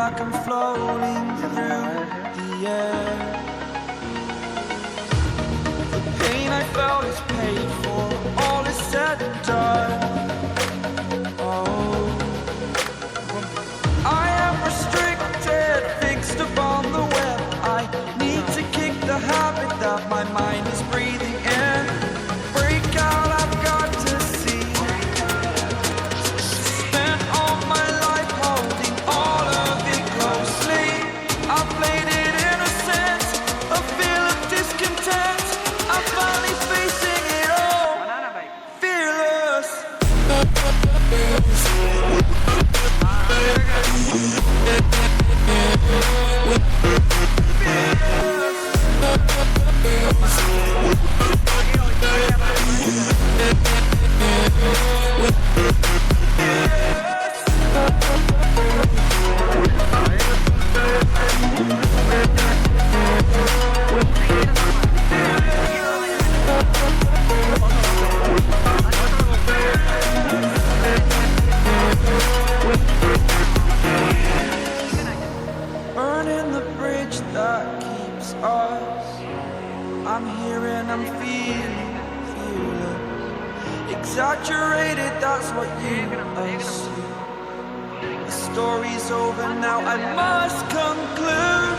like I'm floating through the air. The pain I felt is paid for, all is said and done. Oh, I am restricted, fixed upon the web. I need to kick the habit that my mind is breathing in. Break out, I've got to see. Spent all my life holding all of it closely. I played it innocent, a feel of discontent. I'm finally facing it all, fearless. Burning the bridge that keeps us. I'm here and I'm feeling fearless. Exaggerated, that's what you assume. The story's over now, I must conclude.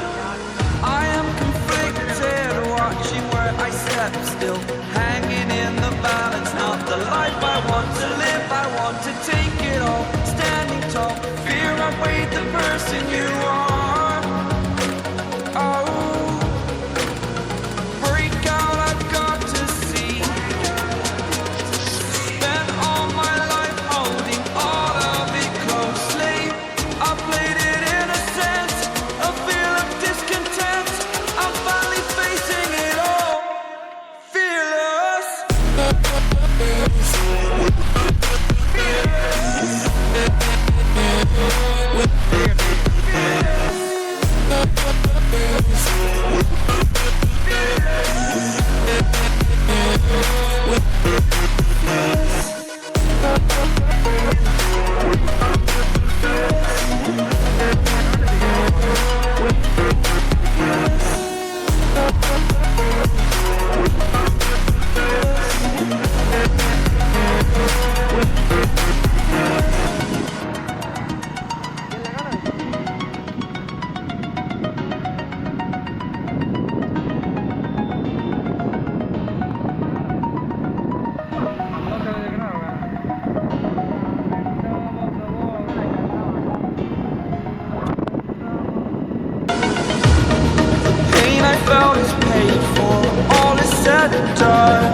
I am conflicted, watching where I step still, hanging in the balance. Not the life I want to live, I want to take it all. Standing tall, fear I've weighed the person you are. Oh, break out, I've got to see. Spent all my life holding all of it closely. I played it innocent, a feel of discontent. I'm finally facing it all, fearless. Felt is paid for, all is said and done.